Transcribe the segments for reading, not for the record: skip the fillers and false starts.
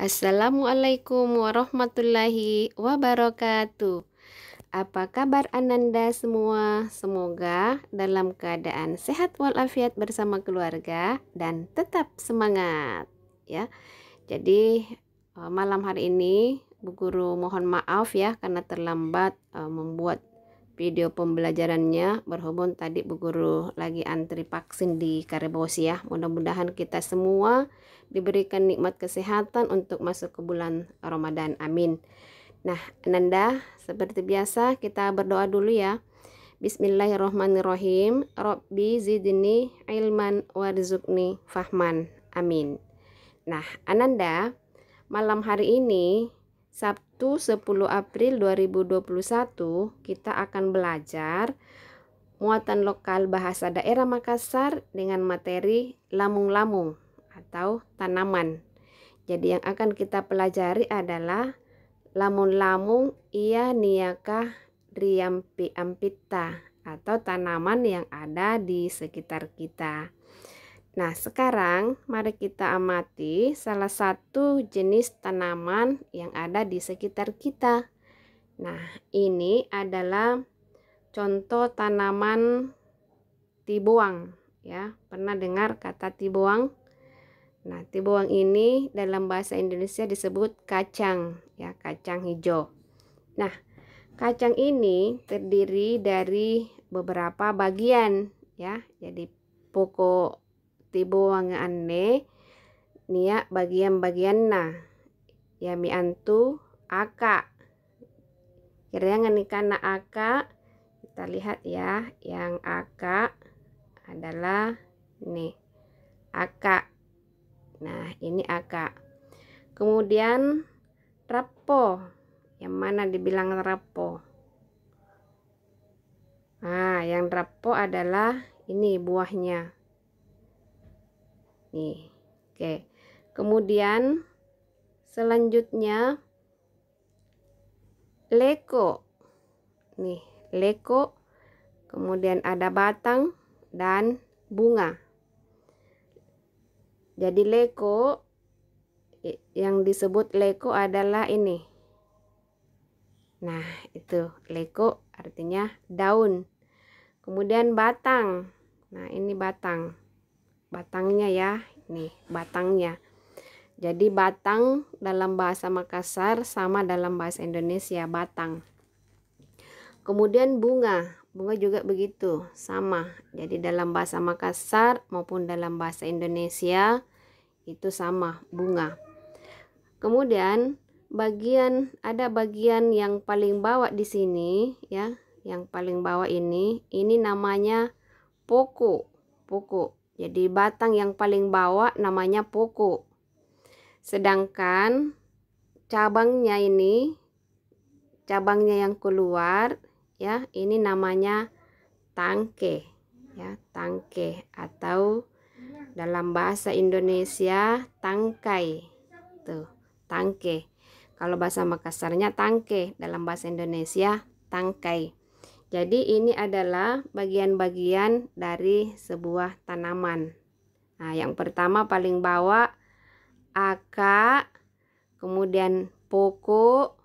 Assalamualaikum warahmatullahi wabarakatuh. Apa kabar Ananda semua? Semoga dalam keadaan sehat walafiat bersama keluarga dan tetap semangat ya. Jadi malam hari ini Bu Guru mohon maaf ya karena terlambat membuat video pembelajarannya, berhubung tadi Bu Guru lagi antri vaksin di Karebosi ya. Mudah-mudahan kita semua diberikan nikmat kesehatan untuk masuk ke bulan Ramadan. Amin. Nah, Ananda, seperti biasa kita berdoa dulu ya. Bismillahirrahmanirrahim. Rabbi zidni ilman warzuqni fahman. Amin. Nah, Ananda, malam hari ini Sabtu 10 April 2021 kita akan belajar muatan lokal bahasa daerah Makassar dengan materi lamung-lamung atau tanaman. Jadi yang akan kita pelajari adalah lamun-lamung iya niaka riampi ampita atau tanaman yang ada di sekitar kita. Nah, sekarang mari kita amati salah satu jenis tanaman yang ada di sekitar kita. Nah, ini adalah contoh tanaman tiboang ya. Pernah dengar kata tiboang? Nah, tiboang ini dalam bahasa Indonesia disebut kacang ya, kacang hijau. Nah, kacang ini terdiri dari beberapa bagian ya. Jadi pokok tiboang ane nia bagian-bagian nah ya mi antu aka kira-kira nikana aka. Kita lihat ya, yang aka adalah nih aka. Nah, ini aka. Kemudian rapo, yang mana dibilang rapo? Nah, yang rapo adalah ini buahnya. Nih, oke. Kemudian selanjutnya leko. Nih, leko. Kemudian ada batang dan bunga. Jadi leko, yang disebut leko adalah ini. Nah, itu leko artinya daun. Kemudian batang. Nah, ini batang. Batangnya ya, nih batangnya. Jadi batang dalam bahasa Makassar sama dalam bahasa Indonesia batang. Kemudian bunga, bunga juga begitu, sama. Jadi dalam bahasa Makassar maupun dalam bahasa Indonesia itu sama, bunga. Kemudian ada bagian yang paling bawah di sini ya, yang paling bawah ini namanya pokok. Pokok. Jadi batang yang paling bawah namanya pokok. Sedangkan cabangnya yang keluar ya, ini namanya tangke ya, tangke atau dalam bahasa Indonesia tangkai. Tuh, tangke. Kalau bahasa Makassarnya tangke, dalam bahasa Indonesia tangkai. Jadi ini adalah bagian-bagian dari sebuah tanaman. Nah, yang pertama paling bawah aka, kemudian pokok,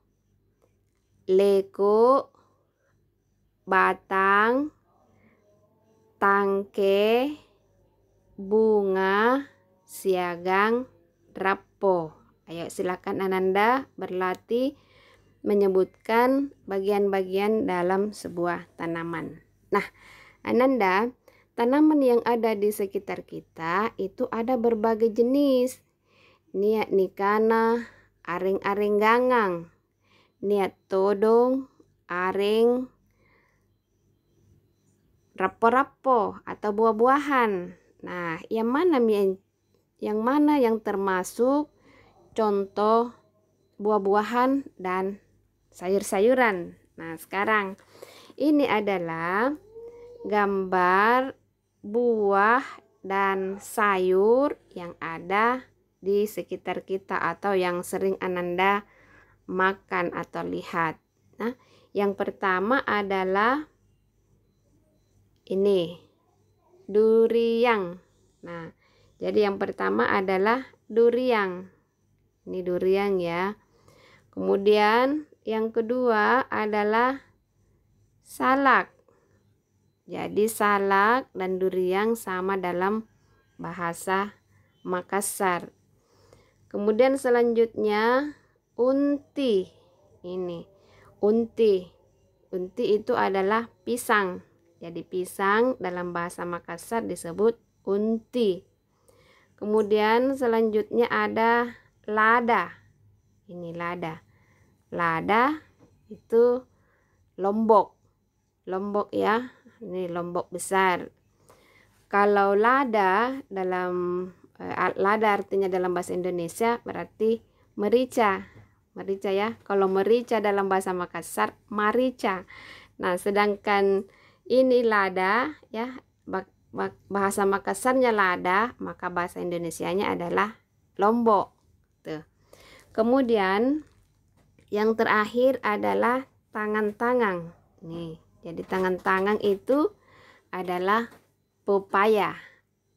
leko, batang, tangke, bunga, siagang, rapo. Ayo silakan Ananda berlatih menyebutkan bagian-bagian dalam sebuah tanaman. Nah, Ananda, tanaman yang ada di sekitar kita itu ada berbagai jenis. Niat nikana, aring-aring gangang, niat todong, aring, rapo-rapo atau buah-buahan. Nah, yang mana yang termasuk contoh buah-buahan dan sayur-sayuran? Nah, sekarang ini adalah gambar buah dan sayur yang ada di sekitar kita atau yang sering Ananda makan atau lihat. Nah, yang pertama adalah ini durian. Nah, jadi yang pertama adalah durian. Ini durian ya. Kemudian yang kedua adalah salak. Jadi salak dan durian sama dalam bahasa Makassar. Kemudian selanjutnya unti. Ini unti. Unti itu adalah pisang. Jadi pisang dalam bahasa Makassar disebut unti. Kemudian selanjutnya ada lada. Ini lada. Lada itu lombok. Lombok ya. Ini lombok besar. Kalau lada lada artinya dalam bahasa Indonesia berarti merica. Merica ya. Kalau merica dalam bahasa Makassar marica. Nah, sedangkan ini lada ya, bahasa Makassarnya lada, maka bahasa Indonesianya adalah lombok. Tuh. Kemudian yang terakhir adalah tangan-tangan. Nih, jadi tangan-tangan itu adalah pepaya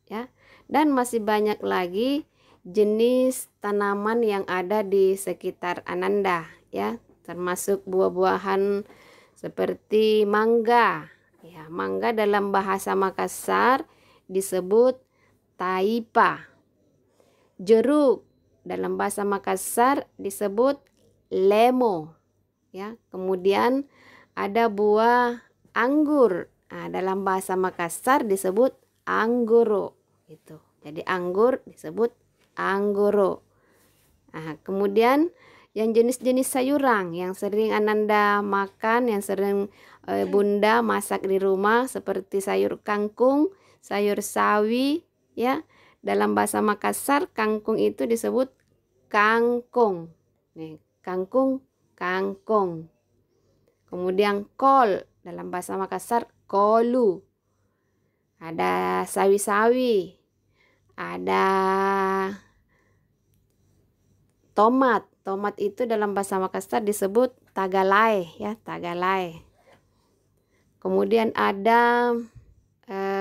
ya. Dan masih banyak lagi jenis tanaman yang ada di sekitar Ananda ya, termasuk buah-buahan seperti mangga. Ya, mangga dalam bahasa Makassar disebut taipa. Jeruk dalam bahasa Makassar disebut lemo. Ya, kemudian ada buah anggur. Nah, dalam bahasa Makassar disebut anggoro. Itu. Jadi anggur disebut anggoro. Nah, kemudian yang jenis-jenis sayuran yang sering Ananda makan, yang sering Bunda masak di rumah seperti sayur kangkung, sayur sawi ya. Dalam bahasa Makassar kangkung itu disebut kangkung. Nih, kangkung, kangkung. Kemudian kol dalam bahasa Makassar kolu. Ada sawi-sawi. Ada tomat. Tomat itu dalam bahasa Makassar disebut tagalai ya, tagalai. Kemudian ada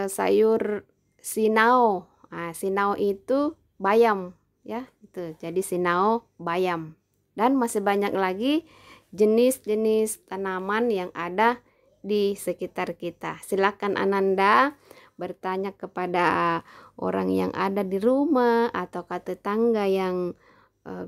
sayur sinao. Nah, sinao itu bayam ya, itu. Jadi sinao bayam. Dan masih banyak lagi jenis-jenis tanaman yang ada di sekitar kita. Silakan Ananda bertanya kepada orang yang ada di rumah atau tetangga yang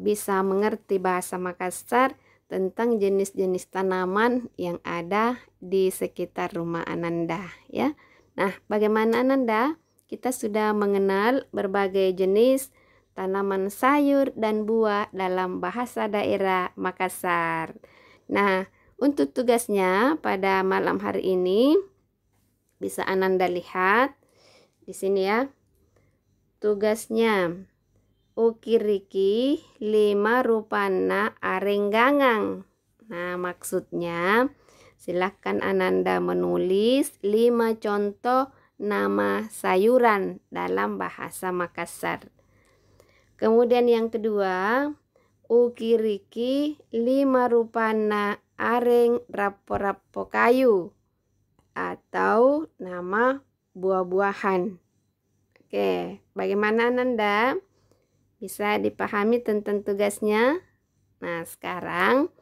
bisa mengerti bahasa Makassar tentang jenis-jenis tanaman yang ada di sekitar rumah Ananda ya. Nah, bagaimana Ananda? Kita sudah mengenal berbagai jenis tanaman sayur dan buah dalam bahasa daerah Makassar. Nah, untuk tugasnya pada malam hari ini bisa Ananda lihat di sini ya. Tugasnya ukiriki 5 rupana arenggangang. Nah, maksudnya silahkan Ananda menulis 5 contoh nama sayuran dalam bahasa Makassar. Kemudian yang kedua, ukiriki 5 rupana areng rapo-rapo kayu atau nama buah-buahan. Oke, bagaimana Ananda? Bisa dipahami tentang tugasnya? Nah, sekarang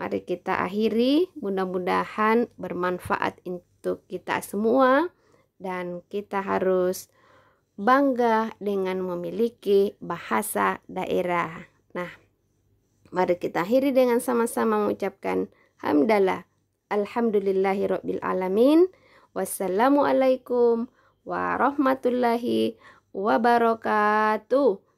mari kita akhiri. Mudah-mudahan bermanfaat untuk kita semua dan kita harus bangga dengan memiliki bahasa daerah. Nah, mari kita akhiri dengan sama-sama mengucapkan hamdalah. Alhamdulillahirabbil alamin. Wassalamualaikum warahmatullahi wabarakatuh.